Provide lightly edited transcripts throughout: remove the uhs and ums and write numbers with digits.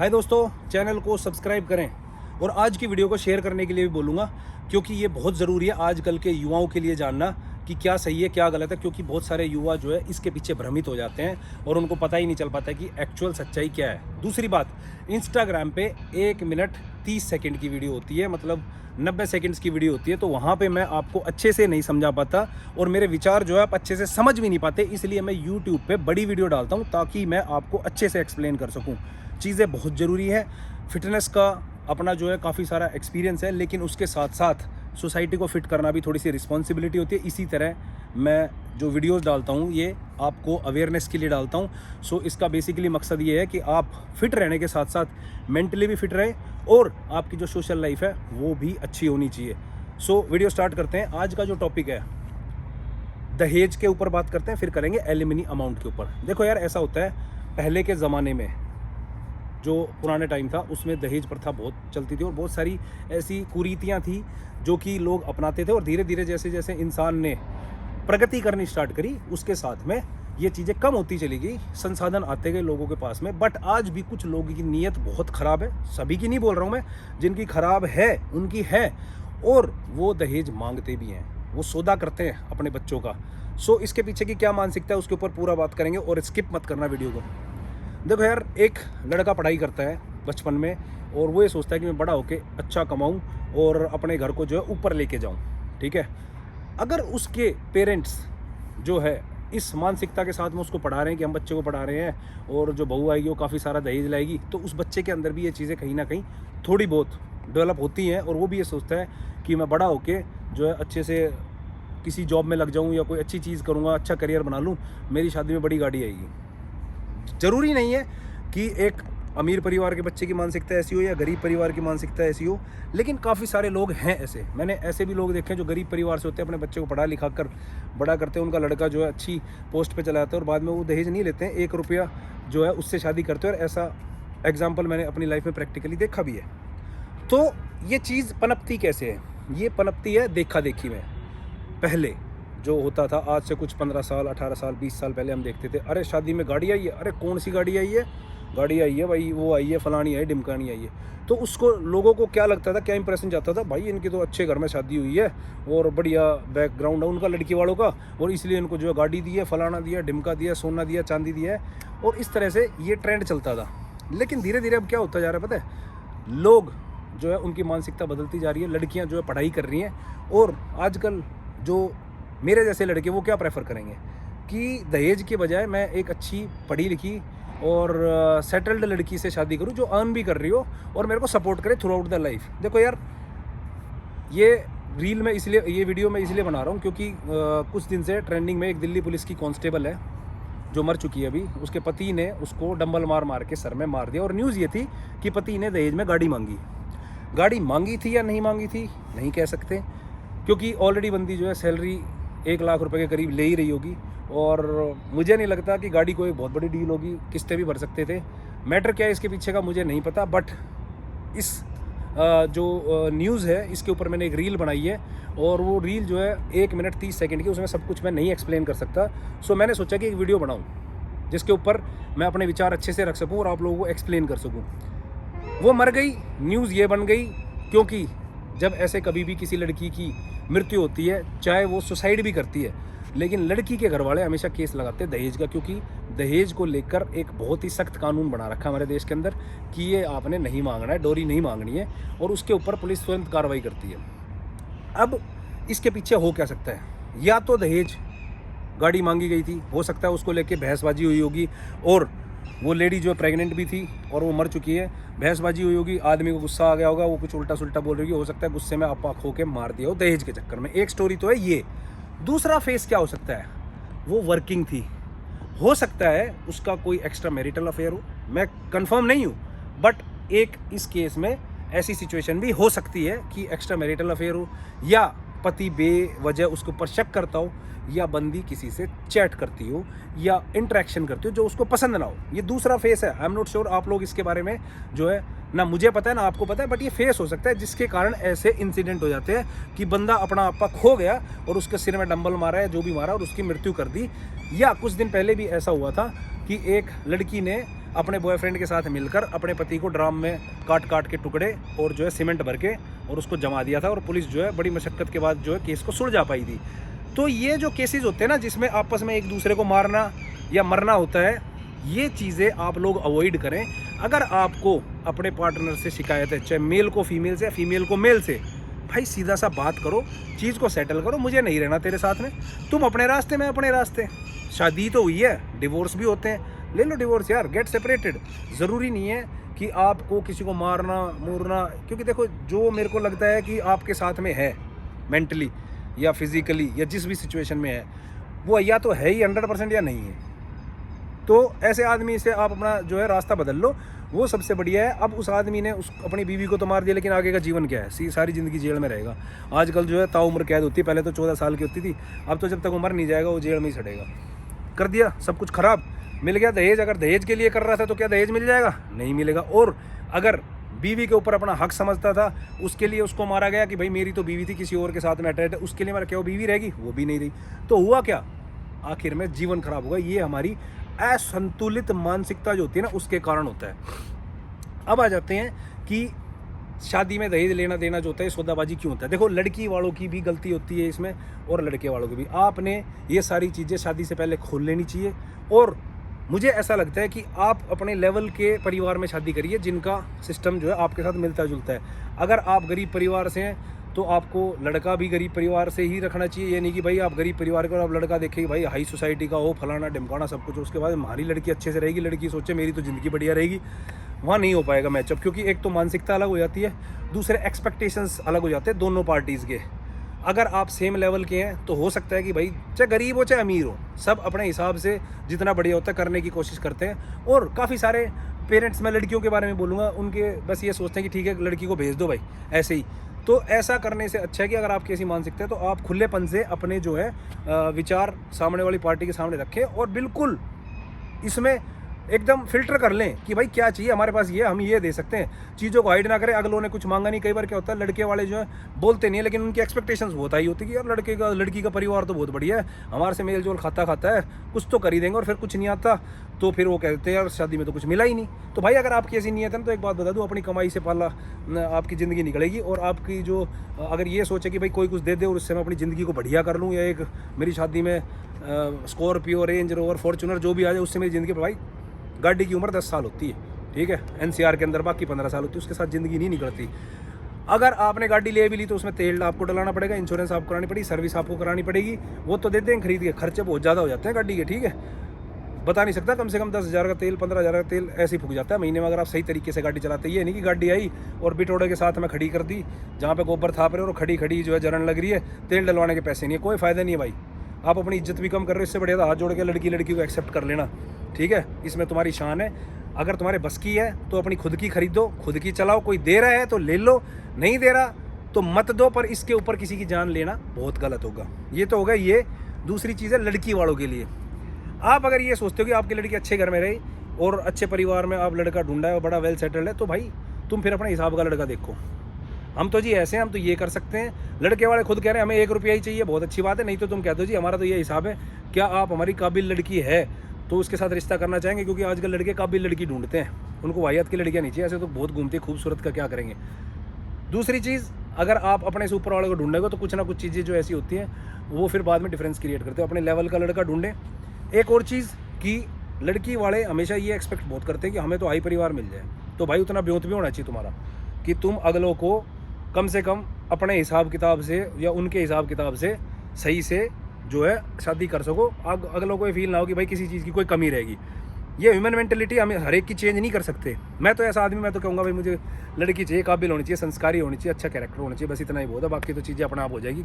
हाय दोस्तों, चैनल को सब्सक्राइब करें और आज की वीडियो को शेयर करने के लिए भी बोलूँगा, क्योंकि ये बहुत ज़रूरी है आजकल के युवाओं के लिए जानना कि क्या सही है क्या गलत है। क्योंकि बहुत सारे युवा जो है इसके पीछे भ्रमित हो जाते हैं और उनको पता ही नहीं चल पाता कि एक्चुअल सच्चाई क्या है। दूसरी बात, इंस्टाग्राम पे 1 मिनट 30 सेकंड की वीडियो होती है, मतलब 90 सेकंड्स की वीडियो होती है, तो वहाँ पे मैं आपको अच्छे से नहीं समझा पाता और मेरे विचार जो है आप अच्छे से समझ भी नहीं पाते। इसलिए मैं यूट्यूब पे बड़ी वीडियो डालता हूँ ताकि मैं आपको अच्छे से एक्सप्लेन कर सकूँ। चीज़ें बहुत ज़रूरी है। फिटनेस का अपना जो है काफ़ी सारा एक्सपीरियंस है, लेकिन उसके साथ साथ सोसाइटी को फिट करना भी थोड़ी सी रिस्पॉन्सिबिलिटी होती है। इसी तरह मैं जो वीडियोस डालता हूँ ये आपको अवेयरनेस के लिए डालता हूँ। सो इसका बेसिकली मकसद ये है कि आप फिट रहने के साथ साथ मेंटली भी फिट रहें और आपकी जो सोशल लाइफ है वो भी अच्छी होनी चाहिए। सो वीडियो स्टार्ट करते हैं। आज का जो टॉपिक है दहेज के ऊपर बात करते हैं, फिर करेंगे एलिमनी अमाउंट के ऊपर। देखो यार, ऐसा होता है पहले के ज़माने में, जो पुराने टाइम था उसमें दहेज प्रथा बहुत चलती थी और बहुत सारी ऐसी कुरीतियाँ थी जो कि लोग अपनाते थे। और धीरे धीरे जैसे जैसे इंसान ने प्रगति करनी स्टार्ट करी उसके साथ में ये चीज़ें कम होती चली गई, संसाधन आते गए लोगों के पास में। बट आज भी कुछ लोगों की नीयत बहुत ख़राब है, सभी की नहीं बोल रहा हूँ मैं, जिनकी ख़राब है उनकी है, और वो दहेज मांगते भी हैं, वो सौदा करते हैं अपने बच्चों का। सो इसके पीछे की क्या मानसिकता है उसके ऊपर पूरा बात करेंगे और स्किप मत करना वीडियो को। देखो यार, एक लड़का पढ़ाई करता है बचपन में और वो ये सोचता है कि मैं बड़ा होके अच्छा कमाऊं और अपने घर को जो है ऊपर लेके जाऊं, ठीक है। अगर उसके पेरेंट्स जो है इस मानसिकता के साथ में उसको पढ़ा रहे हैं कि हम बच्चे को पढ़ा रहे हैं और जो बहू आएगी वो काफ़ी सारा दहेज लाएगी, तो उस बच्चे के अंदर भी ये चीज़ें कहीं ना कहीं थोड़ी बहुत डेवलप होती हैं और वो भी ये सोचता है कि मैं बड़ा होके जो है अच्छे से किसी जॉब में लग जाऊँ या कोई अच्छी चीज़ करूँगा, अच्छा करियर बना लूँ, मेरी शादी में बड़ी गाड़ी आएगी। ज़रूरी नहीं है कि एक अमीर परिवार के बच्चे की मानसिकता ऐसी हो या गरीब परिवार की मानसिकता ऐसी हो, लेकिन काफ़ी सारे लोग हैं ऐसे। मैंने ऐसे भी लोग देखे हैं जो गरीब परिवार से होते हैं, अपने बच्चे को पढ़ा लिखा कर बड़ा करते हैं, उनका लड़का जो है अच्छी पोस्ट पे चला जाता है और बाद में वो दहेज नहीं लेते हैं, 1 रुपया जो है उससे शादी करते हैं। और ऐसा एग्जाम्पल मैंने अपनी लाइफ में प्रैक्टिकली देखा भी है। तो ये चीज़ पनपती कैसे है? ये पनपती है देखा देखी में। पहले जो होता था, आज से कुछ 15 साल 18 साल 20 साल पहले हम देखते थे, अरे शादी में गाड़ी आई है, अरे कौन सी गाड़ी आई है, गाड़ी आई है भाई, वो आई है, फलानी आई, ढिमकानी आई है। तो उसको लोगों को क्या लगता था, क्या इंप्रेशन जाता था, भाई इनकी तो अच्छे घर में शादी हुई है और बढ़िया बैकग्राउंड है उनका लड़की वालों का, और इसलिए इनको जो है गाड़ी दी है, फलाना दिया, ढिमका दिया, सोना दिया, चांदी दिया है। और इस तरह से ये ट्रेंड चलता था। लेकिन धीरे धीरे अब क्या होता जा रहा है पता है, लोग जो है उनकी मानसिकता बदलती जा रही है। लड़कियाँ जो है पढ़ाई कर रही हैं और आजकल जो मेरे जैसे लड़के वो क्या प्रेफर करेंगे कि दहेज के बजाय मैं एक अच्छी पढ़ी लिखी और सेटल्ड लड़की से शादी करूं जो अर्न भी कर रही हो और मेरे को सपोर्ट करे थ्रू आउट द लाइफ। देखो यार, ये रील में इसलिए, ये वीडियो मैं इसलिए बना रहा हूं क्योंकि कुछ दिन से ट्रेंडिंग में एक दिल्ली पुलिस की कांस्टेबल है जो मर चुकी है अभी। उसके पति ने उसको डंबल मार के सर में मार दिया और न्यूज़ ये थी कि पति ने दहेज में गाड़ी मांगी। गाड़ी मांगी थी या नहीं मांगी थी नहीं कह सकते, क्योंकि ऑलरेडी बंदी जो है सैलरी 1 लाख रुपए के करीब ले ही रही होगी और मुझे नहीं लगता कि गाड़ी कोई बहुत बड़ी डील होगी, किस्तें भी भर सकते थे। मैटर क्या है इसके पीछे का मुझे नहीं पता, बट इस जो न्यूज़ है इसके ऊपर मैंने एक रील बनाई है और वो रील जो है 1 मिनट 30 सेकंड की, उसमें सब कुछ मैं नहीं एक्सप्लेन कर सकता। सो मैंने सोचा कि एक वीडियो बनाऊँ जिसके ऊपर मैं अपने विचार अच्छे से रख सकूँ और आप लोगों को एक्सप्लेन कर सकूँ। वो मर गई, न्यूज़ ये बन गई, क्योंकि जब ऐसे कभी भी किसी लड़की की मृत्यु होती है, चाहे वो सुसाइड भी करती है, लेकिन लड़की के घर वाले हमेशा केस लगाते हैं दहेज का, क्योंकि दहेज को लेकर एक बहुत ही सख्त कानून बना रखा है हमारे देश के अंदर कि ये आपने नहीं मांगना है, डोरी नहीं मांगनी है, और उसके ऊपर पुलिस तुरंत कार्रवाई करती है। अब इसके पीछे हो क्या सकता है? या तो दहेज गाड़ी मांगी गई थी, हो सकता है उसको लेके बहसबाजी हुई होगी और वो लेडी जो प्रेग्नेंट भी थी और वो मर चुकी है, बहसबाजी हुई होगी, आदमी को गुस्सा आ गया होगा, वो कुछ उल्टा सुल्टा बोल रही होगी, हो सकता है गुस्से में आपा खो के मार दिया हो दहेज के चक्कर में। एक स्टोरी तो है ये। दूसरा फेस क्या हो सकता है, वो वर्किंग थी, हो सकता है उसका कोई एक्स्ट्रा मैरिटल अफेयर हो, मैं कंफर्म नहीं हूँ, बट एक इस केस में ऐसी सिचुएशन भी हो सकती है कि एक्स्ट्रा मैरिटल अफेयर हो, या पति बेवजह उसके ऊपर शक करता हो, या बंदी किसी से चैट करती हो या इंटरेक्शन करती हो जो उसको पसंद ना हो। ये दूसरा फेस है। आई एम नॉट श्योर आप लोग इसके बारे में जो है ना मुझे पता है ना आपको पता है, बट ये फेस हो सकता है जिसके कारण ऐसे इंसिडेंट हो जाते हैं कि बंदा अपना आपा खो गया और उसके सिर में डंबल मारा है, जो भी मारा, और उसकी मृत्यु कर दी। या कुछ दिन पहले भी ऐसा हुआ था कि एक लड़की ने अपने बॉयफ्रेंड के साथ मिलकर अपने पति को ड्राम में काट काट के टुकड़े और जो है सीमेंट भर के और उसको जमा दिया था, और पुलिस जो है बड़ी मशक्क़त के बाद जो है केस को सुलझा पाई थी। तो ये जो केसेस होते हैं ना, जिसमें आपस में एक दूसरे को मारना या मरना होता है, ये चीज़ें आप लोग अवॉइड करें। अगर आपको अपने पार्टनर से शिकायत है, चाहे मेल को फीमेल से, फीमेल को मेल से, भाई सीधा सा बात करो, चीज़ को सेटल करो। मुझे नहीं रहना तेरे साथ में, तुम अपने रास्ते में अपने रास्ते। शादी तो हुई है, डिवोर्स भी होते हैं, ले लो डिवोर्स यार, गेट सेपरेटेड। ज़रूरी नहीं है कि आपको किसी को मारना मुरना, क्योंकि देखो जो मेरे को लगता है कि आपके साथ में है मेंटली या फिजिकली या जिस भी सिचुएशन में है, वो या तो है ही 100% या नहीं है। तो ऐसे आदमी से आप अपना जो है रास्ता बदल लो, वो सबसे बढ़िया है। अब उस आदमी ने उस अपनी बीवी को तो मार दिया, लेकिन आगे का जीवन क्या है? सारी ज़िंदगी जेल में रहेगा। आजकल जो है ताउम्र कैद होती है, पहले तो 14 साल की होती थी, अब तो जब तक उम्र नहीं जाएगा वो जेल में ही सड़ेगा। कर दिया सब कुछ ख़राब। मिल गया दहेज, अगर दहेज के लिए कर रहा था तो क्या दहेज मिल जाएगा? नहीं मिलेगा। और अगर बीवी के ऊपर अपना हक समझता था, उसके लिए उसको मारा गया कि भाई मेरी तो बीवी थी, किसी और के साथ में अटैच है, उसके लिए मारा, क्या वो बीवी रहेगी? वो भी नहीं रही। तो हुआ क्या? आखिर में जीवन खराब होगा। ये हमारी असंतुलित मानसिकता जो होती है ना, उसके कारण होता है। अब आ जाते हैं कि शादी में दहेज लेना देना जो होता है, सौदाबाजी क्यों होता है। देखो, लड़की वालों की भी गलती होती है इसमें और लड़के वालों की भी। आपने ये सारी चीज़ें शादी से पहले खोल लेनी चाहिए। और मुझे ऐसा लगता है कि आप अपने लेवल के परिवार में शादी करिए जिनका सिस्टम जो है आपके साथ मिलता जुलता है। अगर आप गरीब परिवार से हैं तो आपको लड़का भी गरीब परिवार से ही रखना चाहिए। ये नहीं कि भाई आप गरीब परिवार का और आप लड़का देखें भाई हाई सोसाइटी का हो, फलाना ढिमकाना सब कुछ, उसके बाद हमारी लड़की अच्छे से रहेगी, लड़की सोचे मेरी तो ज़िंदगी बढ़िया रहेगी। वहाँ नहीं हो पाएगा मैचअप, क्योंकि एक तो मानसिकता अलग हो जाती है, दूसरे एक्सपेक्टेशंस अलग हो जाते हैं दोनों पार्टीज़ के। अगर आप सेम लेवल के हैं तो हो सकता है कि भाई चाहे गरीब हो चाहे अमीर हो, सब अपने हिसाब से जितना बढ़िया होता है करने की कोशिश करते हैं। और काफ़ी सारे पेरेंट्स, मैं लड़कियों के बारे में बोलूँगा, उनके बस ये सोचते हैं कि ठीक है लड़की को भेज दो भाई ऐसे ही। तो ऐसा करने से अच्छा है कि अगर आपकी ऐसी मानसिकता है तो आप खुलेपन से अपने जो है विचार सामने वाली पार्टी के सामने रखें और बिल्कुल इसमें एकदम फिल्टर कर लें कि भाई क्या चाहिए हमारे पास, ये हम ये दे सकते हैं। चीज़ों को हाइड ना करें, अगलों ने कुछ मांगा नहीं। कई बार क्या होता है, लड़के वाले जो है बोलते नहीं है, लेकिन उनकी एक्सपेक्टेशंस बहुत हाई होती है कि यार लड़की का परिवार तो बहुत बढ़िया है, हमारे से मेल जोल खाता है, कुछ तो कर ही देंगे। और फिर कुछ नहीं आता तो फिर वो कहते हैं यार शादी में तो कुछ मिला ही नहीं। तो भाई अगर आपकी ऐसी नीयत है तो एक बात बता दूँ, अपनी कमाई से पाला आपकी ज़िंदगी निकलेगी। और आपकी जो अगर ये सोचे कि भाई कोई कुछ दे दे और उससे मैं अपनी ज़िंदगी को बढ़िया कर लूँ, या एक मेरी शादी में स्कॉर्पियो, रेंज रोवर, फॉर्चूनर जो भी आ जाए उससे मेरी ज़िंदगी पर, भाई गाड़ी की उम्र 10 साल होती है, ठीक है, NCR के अंदर, बाकी 15 साल होती है, उसके साथ ज़िंदगी नहीं निकलती। अगर आपने गाड़ी ले भी ली तो उसमें तेल आपको डलाना पड़ेगा, इंश्योरेंस आपको करानी पड़ेगी, सर्विस आपको करानी पड़ेगी। वो तो देते हैं खरीद के, खर्चे बहुत ज़्यादा हो जाते हैं गाड़ी के, ठीक है, बता नहीं सकता, कम से कम 10,000 का तेल, 15,000 का तेल ऐसे ही फूक जाता है महीने में, अगर आप सही तरीके से गाड़ी चलाते हैं। ये नहीं कि गाड़ी आई और बिटोड़े के साथ में खड़ी कर दी जहाँ पे गोबर थाप रहे और खड़ी खड़ी जो है जलन लग रही है, तेल डलवाने के पैसे नहीं है, कोई फ़ायदा नहीं है भाई। आप अपनी इज्जत भी कम कर रहे हो, इससे बढ़िया हाथ जोड़ के लड़की को एक्सेप्ट कर लेना, ठीक है, इसमें तुम्हारी शान है। अगर तुम्हारे बस की है तो अपनी खुद की खरीदो, खुद की चलाओ। कोई दे रहा है तो ले लो, नहीं दे रहा तो मत दो, पर इसके ऊपर किसी की जान लेना बहुत गलत होगा। ये तो होगा ये। दूसरी चीज़ है लड़की वालों के लिए, आप अगर ये सोचते हो कि आपकी लड़की अच्छे घर में रही और अच्छे परिवार में आप लड़का ढूंढा है और बड़ा वेल सेटल्ड है, तो भाई तुम फिर अपने हिसाब का लड़का देखो। हम तो जी ऐसे हैं, हम तो ये कर सकते हैं। लड़के वाले खुद कह रहे हैं हमें 1 रुपया ही चाहिए, बहुत अच्छी बात है, नहीं तो तुम कह दो जी हमारा तो ये हिसाब है। क्या आप हमारी काबिल लड़की है तो उसके साथ रिश्ता करना चाहेंगे? क्योंकि आजकल लड़के काबिल लड़की ढूंढते हैं, उनको वाहियात की लड़कियाँ नहीं चाहिए। ऐसे तो बहुत घूमती है, खूबसूरत का क्या करेंगे। दूसरी चीज़, अगर आप अपने से ऊपर वाले को ढूंढेंगे तो कुछ ना कुछ चीज़ें जो ऐसी होती हैं वो फिर बाद में डिफरेंस क्रिएट करते हो। अपने लेवल का लड़का ढूंढें। एक और चीज़ कि लड़की वाले हमेशा ये एक्सपेक्ट बहुत करते हैं कि हमें तो हाई परिवार मिल जाए, तो भाई उतना ब्योत भी होना चाहिए तुम्हारा कि तुम अगलों को कम से कम अपने हिसाब किताब से या उनके हिसाब किताब से सही से जो है शादी कर सको। अगलों को ये फील ना हो कि भाई किसी चीज़ की कोई कमी रहेगी। ये ह्यूमन मेंटेलिटी हमें हर एक की चेंज नहीं कर सकते। मैं तो ऐसा आदमी, मैं तो कहूँगा भाई मुझे लड़की चाहिए, काबिल होनी चाहिए, संस्कारी होनी चाहिए, अच्छा कैरेक्टर होना चाहिए, बस इतना ही बहुत है। बाकी तो चीज़ें अपना आप हो जाएगी,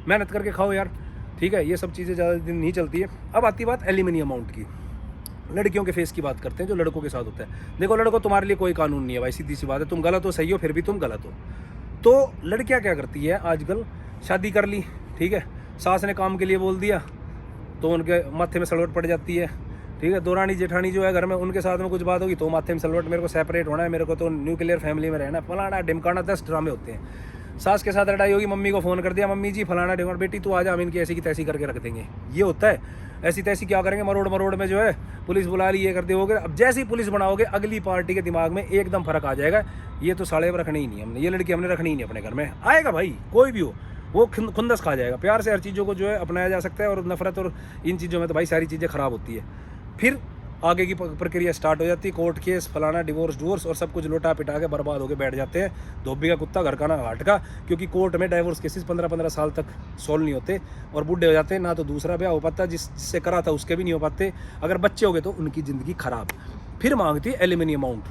मेहनत करके खाओ यार, ठीक है। ये सब चीज़ें ज़्यादा दिन नहीं चलती है। अब आती बात एलिमनी अमाउंट की। लड़कियों के फेस की बात करते हैं जो लड़कों के साथ होता है। देखो लड़कों, तुम्हारे लिए कोई कानून नहीं है भाई, सीधी सी बात है। तुम गलत हो, सही हो, फिर भी तुम गलत हो। तो लड़कियां क्या करती है आजकल, शादी कर ली, ठीक है, सास ने काम के लिए बोल दिया तो उनके माथे में सलवट पड़ जाती है, ठीक है। दौरानी जेठानी जो है घर में, उनके साथ में कुछ बात होगी तो माथे में सलवट, मेरे को सेपरेट होना है, मेरे को तो न्यूक्लियर फैमिली में रहना है, फलाना ढिमकाना, 10 ड्रामे होते हैं। सास के साथ लड़ाई होगी, मम्मी को फ़ोन कर दिया, मम्मी जी फलाना ढिमकाना, बेटी तू आ जा, हम इनकी ऐसी की तैसी करके रख देंगे। ये होता है। ऐसी तैसी क्या करेंगे, मरोड़ मरोड़ में जो है पुलिस बुला ली, ये कर दे हो गया। अब जैसी पुलिस बनाओगे अगली पार्टी के दिमाग में एकदम फर्क आ जाएगा, ये तो साले पर रखनी ही नहीं हमने, ये लड़की हमने रखनी ही नहीं अपने घर में। आएगा भाई कोई भी हो, वो खुंदस खा जाएगा। प्यार से हर चीज़ों को जो है अपनाया जा सकता है, और नफरत और इन चीज़ों में तो भाई सारी चीज़ें ख़राब होती है। फिर आगे की प्रक्रिया स्टार्ट हो जाती है, कोर्ट केस फलाना डिवोर्स और सब कुछ लोटा पिटा के बर्बाद होकर बैठ जाते हैं। धोबी का कुत्ता घर का ना घाट का, क्योंकि कोर्ट में डाइवोर्स केसेस 15-15 साल तक सॉल्व नहीं होते और बूढ़े हो जाते हैं, ना तो दूसरा ब्याह हो पाता, जिससे करा था उसके भी नहीं हो पाते। अगर बच्चे हो गए तो उनकी ज़िंदगी खराब। फिर मांगती है एलिमनी अमाउंट,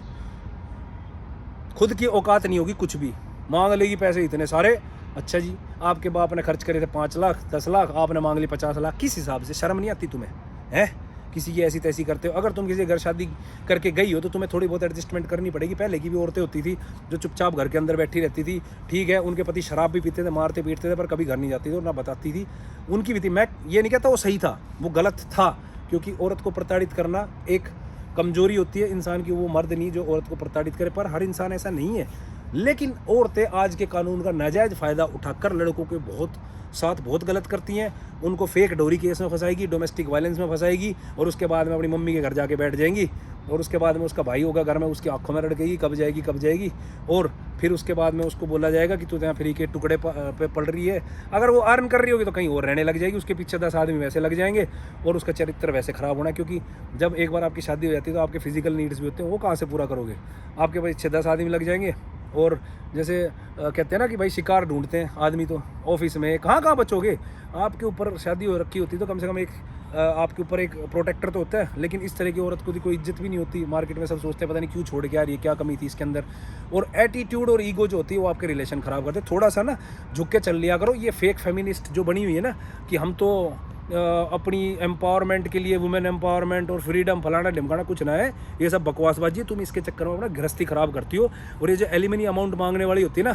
खुद की औकात नहीं होगी, कुछ भी मांग लेगी पैसे इतने सारे। अच्छा जी, आपके बाप ने खर्च करे थे 5 लाख 10 लाख, आपने मांग ली 50 लाख, किस हिसाब से? शर्म नहीं आती तुम्हें? हैं किसी की ऐसी तैसी करते हो। अगर तुम किसी घर शादी करके गई हो तो तुम्हें थोड़ी बहुत एडजस्टमेंट करनी पड़ेगी। पहले की भी औरतें होती थी जो चुपचाप घर के अंदर बैठी रहती थी, ठीक है, उनके पति शराब भी पीते थे, मारते पीटते थे, पर कभी घर नहीं जाती थी और ना बताती थी, उनकी भी थी। मैं ये नहीं कहता वो सही था, वो गलत था, क्योंकि औरत को प्रताड़ित करना एक कमजोरी होती है इंसान की। वो मर्द नहीं जो औरत को प्रताड़ित करे, पर हर इंसान ऐसा नहीं है। लेकिन औरतें आज के कानून का नाजायज़ फ़ायदा उठाकर लड़कों के बहुत गलत करती हैं। उनको फेक डोरी केस में फंसाएगी, डोमेस्टिक वायलेंस में फंसाएगी, और उसके बाद में अपनी मम्मी के घर जाके बैठ जाएंगी, और उसके बाद में उसका भाई होगा घर में, उसकी आंखों में रड़केगी कब जाएगी, और फिर उसके बाद में उसको बोला जाएगा कि तू यहाँ फ्री के टुकड़े पे पड़ रही है। अगर वो अर्न कर रही होगी तो कहीं और रहने लग जाएगी, उसके पीछे 10 आदमी वैसे लग जाएंगे और उसका चरित्र वैसे ख़राब होना। क्योंकि जब एक बार आपकी शादी हो जाती है तो आपके फिजिकल नीड्स भी होते हैं, वो कहाँ से पूरा करोगे? आपके पीछे 10 आदमी लग जाएंगे। और जैसे कहते हैं ना कि भाई शिकार ढूंढते हैं आदमी, तो ऑफिस में कहाँ बचोगे? आपके ऊपर शादी हो रखी होती तो कम से कम एक आपके ऊपर एक प्रोटेक्टर तो होता है। लेकिन इस तरह की औरत को कोई इज्जत भी नहीं होती मार्केट में। सब सोचते हैं पता नहीं क्यों छोड़ के यार, ये क्या कमी थी इसके अंदर। और एटीट्यूड और ईगो जो होती है वो आपके रिलेशन ख़राब करते हैं। थोड़ा सा ना झुक के चल लिया करो। ये फेक फेमिनिस्ट जो बनी हुई है ना कि हम तो अपनी एम्पावरमेंट के लिए, वुमेन एम्पावरमेंट और फ्रीडम फलाना ढिमकाना, कुछ ना है, ये सब बकवासबाजी है। तुम इसके चक्कर में अपना गृहस्थी ख़राब करती हो। और ये जो एलिमनी अमाउंट मांगने वाली होती है ना,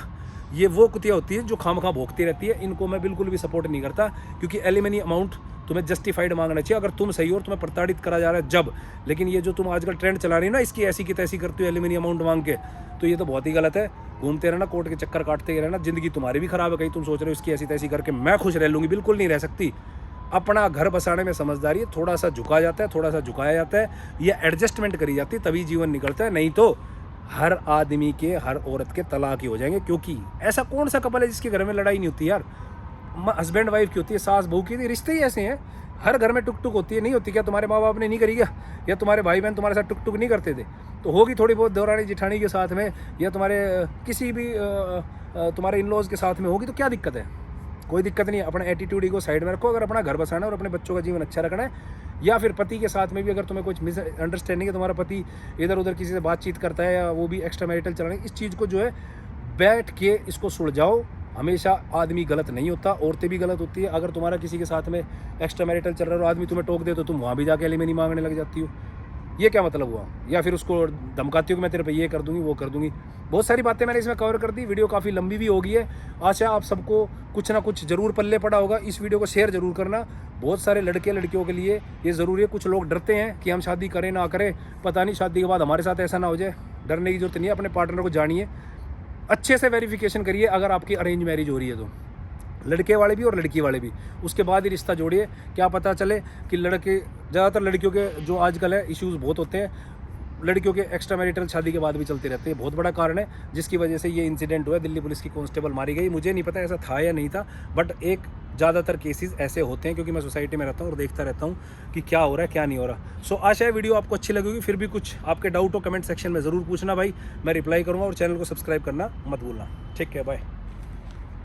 ये वो कुतिया होती है जो खामखा भोगती रहती है। इनको मैं बिल्कुल भी सपोर्ट नहीं करता, क्योंकि एलिमनी अमाउंट तुम्हें जस्टिफाइड मांगना चाहिए अगर तुम सही हो और तुम्हें प्रताड़ित करा जा रहा है जब। लेकिन ये जो तुम आजकल ट्रेंड चला रही हो ना, इसकी ऐसी की तैसी करती हो एलिमनी अमाउंट मांग के, तो ये तो बहुत ही गलत है। घूमते रहना, कोर्ट के चक्कर काटते रहना, जिंदगी तुम्हारी भी खराब है। कहीं तुम सोच रहे हो इसकी ऐसी तैसी करके मैं खुश रह लूँगी, बिल्कुल नहीं रह सकती। अपना घर बसाने में समझदारी है, थोड़ा सा झुका जाता है, थोड़ा सा झुकाया जाता है, ये एडजस्टमेंट करी जाती है, तभी जीवन निकलता है। नहीं तो हर आदमी के, हर औरत के तलाक ही हो जाएंगे। क्योंकि ऐसा कौन सा कपल है जिसके घर में लड़ाई नहीं होती यार? हस्बैंड वाइफ की होती है, सास बहू की, रिश्ते ही ऐसे हैं। हर घर में टुक टुक होती है, नहीं होती क्या? तुम्हारे माँ बाप ने नहीं करी क्या? या तुम्हारे भाई बहन तुम्हारे साथ टुक टुक नहीं करते थे? तो होगी थोड़ी बहुत दौरानी जिठानी के साथ में, या तुम्हारे किसी भी तुम्हारे इन लॉज के साथ में होगी, तो क्या दिक्कत है? कोई दिक्कत नहीं है। अपना एटीट्यूड को साइड में रखो। अगर अपना घर बसाना और अपने बच्चों का जीवन अच्छा रखना है, या फिर पति के साथ में भी अगर तुम्हें कुछ मिसअंडरस्टैंडिंग है, तुम्हारा पति इधर उधर किसी से बातचीत करता है या वो भी एक्स्ट्रा मैरिटल चलाने, इस चीज़ को जो है बैठ के इसको सुलझाओ। हमेशा आदमी गलत नहीं होता, औरतें भी गलत होती है। अगर तुम्हारा किसी के साथ में एक्स्ट्रा मैरिटल चल रहा है और आदमी तुम्हें टोक दे तो तुम वहाँ भी जाके एलिमनी मांगने लग जाती हो, ये क्या मतलब हुआ? या फिर उसको धमकाती हो कि मैं तेरे पे ये कर दूंगी, वो कर दूंगी। बहुत सारी बातें मैंने इसमें कवर कर दी। वीडियो काफ़ी लंबी भी हो गई है। आशा आप सबको कुछ ना कुछ ज़रूर पल्ले पड़ा होगा। इस वीडियो को शेयर ज़रूर करना। बहुत सारे लड़के लड़कियों के लिए ये ज़रूरी है। कुछ लोग डरते हैं कि हम शादी करें ना करें, पता नहीं शादी के बाद हमारे साथ ऐसा ना हो जाए। डरने की जरूरत नहीं है। अपने पार्टनर को जानिए, अच्छे से वेरिफिकेशन करिए। अगर आपकी अरेंज मैरिज हो रही है तो लड़के वाले भी और लड़की वाले भी, उसके बाद ही रिश्ता जोड़िए। क्या पता चले कि लड़के, ज़्यादातर लड़कियों के जो आजकल है इश्यूज़ बहुत होते हैं, लड़कियों के एक्स्ट्रा मैरिटल शादी के बाद भी चलते रहते हैं। बहुत बड़ा कारण है जिसकी वजह से ये इंसिडेंट हुआ। दिल्ली पुलिस की कांस्टेबल मारी गई। मुझे नहीं पता ऐसा था या नहीं था, बट एक ज़्यादातर केसेस ऐसे होते हैं, क्योंकि मैं सोसाइटी में रहता हूँ और देखता रहता हूँ कि क्या हो रहा है क्या नहीं हो रहा। सो आशा है वीडियो आपको अच्छी लगेगी। फिर भी कुछ आपके डाउट हो कमेंट सेक्शन में ज़रूर पूछना भाई, मैं रिप्लाई करूँगा। और चैनल को सब्सक्राइब करना मत भूलना। ठीक है, बाय।